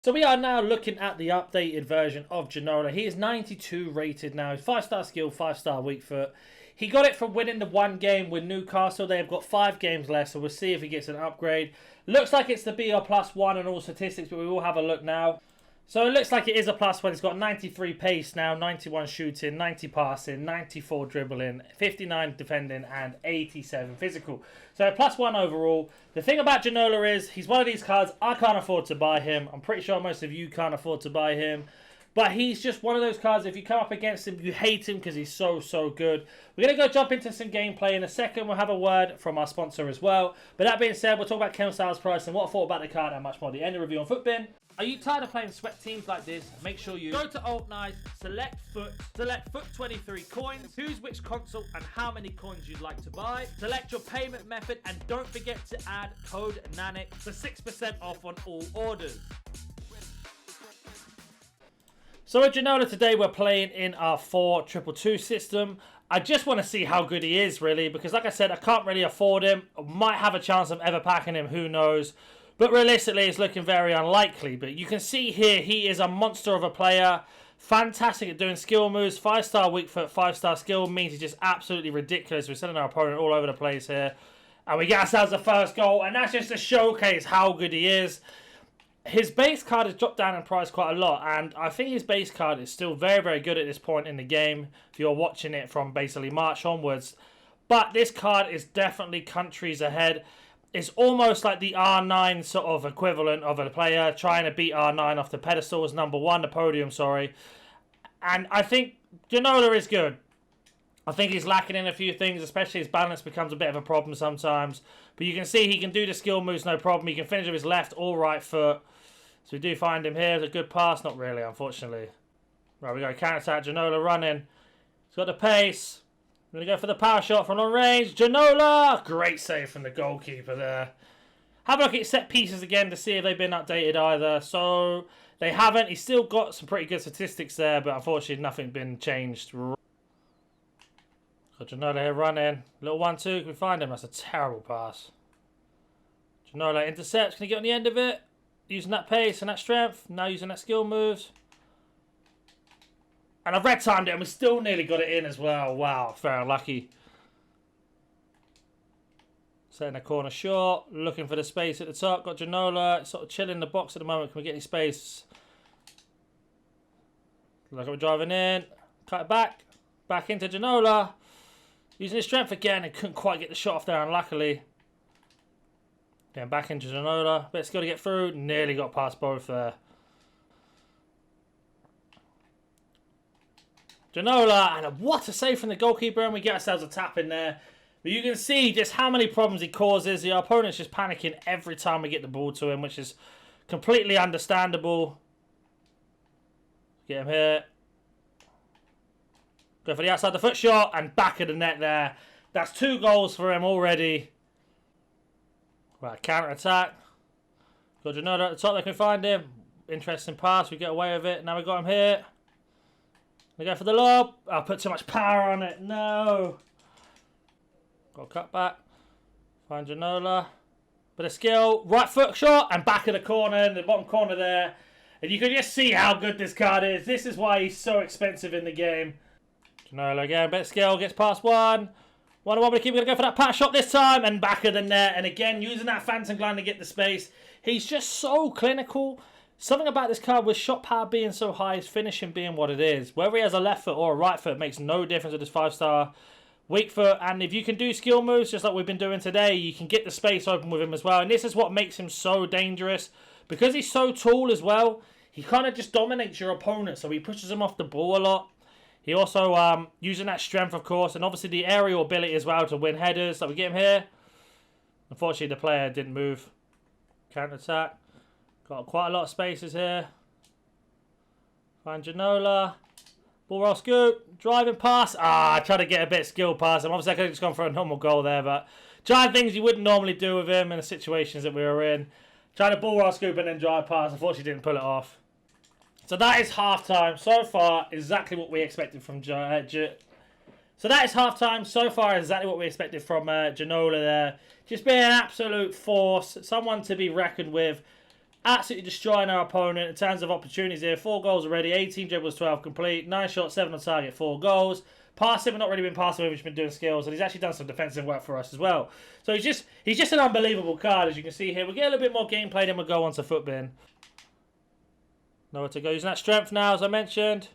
So we are now looking at the updated version of Ginola. He is 92 rated now. 5-star skill, 5-star weak foot. He got it from winning the one game with Newcastle. They've got 5 games left, so we'll see if he gets an upgrade. Looks like it's the BR +1 on all statistics, but we will have a look now. So it looks like it is a +1. He's got 93 pace now, 91 shooting, 90 passing, 94 dribbling, 59 defending, and 87 physical. So a +1 overall. The thing about Ginola is he's one of these cards, I can't afford to buy him. I'm pretty sure most of you can't afford to buy him. But he's just one of those cards, if you come up against him, you hate him because he's so good. We're going to go jump into some gameplay in a second. We'll have a word from our sponsor as well. But that being said, we'll talk about chemstyles price and what I thought about the card and much more. The end of the review on Footbin. Are you tired of playing sweat teams like this? Make sure you go to Alt Nice, select Foot 23 coins, choose which console and how many coins you'd like to buy, select your payment method, and don't forget to add code NANIC for 6% off on all orders. So at Ginola today, we're playing in our 4-2-2 system. I just want to see how good he is, really, because like I said, I can't really afford him. I might have a chance of ever packing him, who knows. But realistically, it's looking very unlikely. But you can see here, he is a monster of a player. Fantastic at doing skill moves. 5-star weak foot, 5-star skill means he's just absolutely ridiculous. We're sending our opponent all over the place here. And we get ourselves the first goal. And that's just to showcase how good he is. His base card has dropped down in price quite a lot, and I think his base card is still very good at this point in the game if you're watching it from basically March onwards. But this card is definitely countries ahead. It's almost like the R9 sort of equivalent of a player trying to beat R9 off the pedestal as #1, the podium, sorry. And I think Ginola is good. I think he's lacking in a few things, especially his balance becomes a bit of a problem sometimes. But you can see he can do the skill moves, no problem. He can finish with his left or right foot. So we do find him here. It's a good pass. Not really, unfortunately. Right, we got a counter-attack. Ginola running. He's got the pace. We're going to go for the power shot from long range. Ginola! Great save from the goalkeeper there. Have a look at set pieces again to see if they've been updated either. So they haven't. He's still got some pretty good statistics there, but unfortunately nothing been changed. Got Ginola here running. Little 1-2. Can we find him? That's a terrible pass. Ginola intercepts. Can he get on the end of it? Using that pace and that strength. Now using that skill moves. And I've red timed it and we still nearly got it in as well. Wow, very unlucky. Setting a corner short. Looking for the space at the top. Got Ginola sort of chilling in the box at the moment. Can we get any space? Look, we're driving in. Cut it back. Back into Ginola. Using his strength again and couldn't quite get the shot off there, unluckily. Then back into Ginola. Bit of skill to get through. Nearly got past both there. Ginola, and what a save from the goalkeeper, and we get ourselves a tap in there. But you can see just how many problems he causes. The opponent's just panicking every time we get the ball to him, which is completely understandable. Get him here. Go for the outside the foot shot, and back of the net there. That's 2 goals for him already. Right, counter-attack. Got Ginola at the top, they can find him. Interesting pass, we get away with it. Now we got him here. We go for the lob. I'll put too much power on it. No. Got a cut back. Find Ginola. Bit of skill. Right foot shot. And back of the corner. In the bottom corner there. And you can just see how good this card is. This is why he's so expensive in the game. Ginola again. Bit of skill. Gets past one. 1-1. But keep going to go for that pass shot this time. And back of the net. And again, using that phantom glider to get the space. He's just so clinical. Something about this card with shot power being so high, his finishing being what it is. Whether he has a left foot or a right foot makes no difference with his 5-star weak foot. And if you can do skill moves, just like we've been doing today, you can get the space open with him as well. And this is what makes him so dangerous. Because he's so tall as well, he kind of just dominates your opponent. So he pushes him off the ball a lot. He also, using that strength, of course, and obviously the aerial ability as well to win headers. So we get him here. Unfortunately, the player didn't move. Counter-attack. Got quite a lot of spaces here. Find Ginola. Ball roll scoop. Driving pass. I tried to get a bit of skill past him. Obviously, I could have just gone for a normal goal there, but trying things you wouldn't normally do with him in the situations that we were in. Trying to ball roll scoop and then drive past. Unfortunately, didn't pull it off. So that is half-time. So far, exactly what we expected from Ginola there. Just being an absolute force. Someone to be reckoned with. Absolutely destroying our opponent in terms of opportunities here. 4 goals already, 18 dribbles, 12 complete, 9 shots, 7 on target, 4 goals. Passing, we've not really been passing with, he's been doing skills, and he's actually done some defensive work for us as well. So he's just an unbelievable card, as you can see here. We'll get a little bit more gameplay, then we'll go on to Footbin. Nowhere to go. Using that strength now, as I mentioned.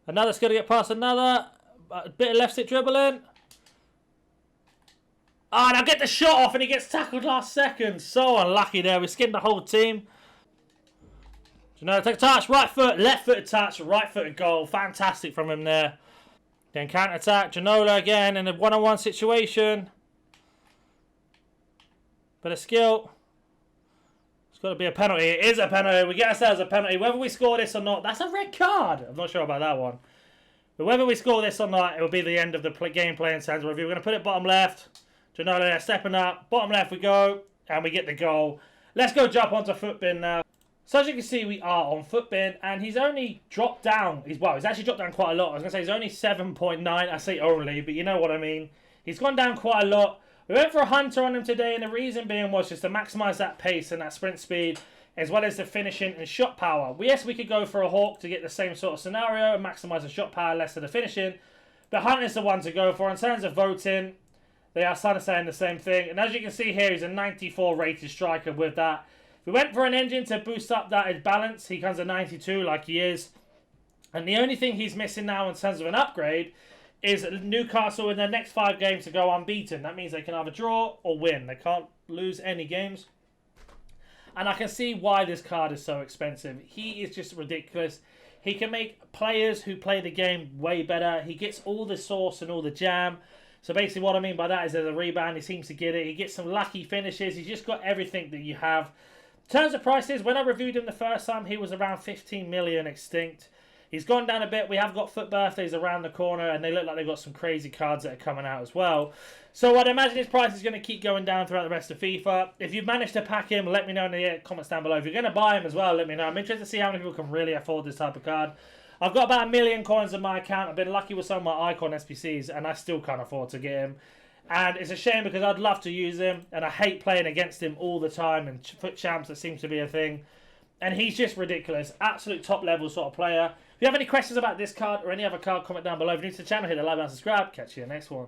Another skill to get past another. A bit of left stick dribbling. Ah, now get the shot off, and he gets tackled last second. So unlucky there. We skinned the whole team. Ginola take a touch, right foot, left footed touch, right footed goal. Fantastic from him there. Then counter attack. Ginola again in a one-on-one situation. Bit of skill. It's got to be a penalty. It is a penalty. We get ourselves a penalty. Whether we score this or not, that's a red card. I'm not sure about that one. But whether we score this or not, it will be the end of the gameplay in terms of review. We're going to put it bottom left. Ginola stepping up. Bottom left we go. And we get the goal. Let's go jump onto Footbin now. So as you can see, we are on Footbin. And he's only dropped down. He's actually dropped down quite a lot. I was going to say he's only 7.9. I say only, but you know what I mean. He's gone down quite a lot. We went for a Hunter on him today. And the reason being was just to maximise that pace and that sprint speed, as well as the finishing and shot power. Yes, we could go for a Hawk to get the same sort of scenario and maximise the shot power, less of the finishing. But Hunter's the one to go for. In terms of voting, they are kind of saying the same thing. And as you can see here, he's a 94 rated striker with that. If we went for an engine to boost up that balance, he comes a 92 like he is. And the only thing he's missing now in terms of an upgrade is Newcastle in their next 5 games to go unbeaten. That means they can either draw or win. They can't lose any games. And I can see why this card is so expensive. He is just ridiculous. He can make players who play the game way better. He gets all the sauce and all the jam. So basically what I mean by that is there's a rebound. He seems to get it. He gets some lucky finishes. He's just got everything that you have. In terms of prices, when I reviewed him the first time, he was around 15 million extinct. He's gone down a bit. We have got foot birthdays around the corner, and they look like they've got some crazy cards that are coming out as well. So I'd imagine his price is going to keep going down throughout the rest of FIFA. If you've managed to pack him, let me know in the comments down below. If you're going to buy him as well, let me know. I'm interested to see how many people can really afford this type of card. I've got about 1 million coins in my account. I've been lucky with some of my Icon SPCs, and I still can't afford to get him. And it's a shame because I'd love to use him, and I hate playing against him all the time, and foot champs, that seems to be a thing. And he's just ridiculous. Absolute top level sort of player. If you have any questions about this card or any other card, comment down below. If you're new to the channel, hit the like button and subscribe. Catch you in the next one.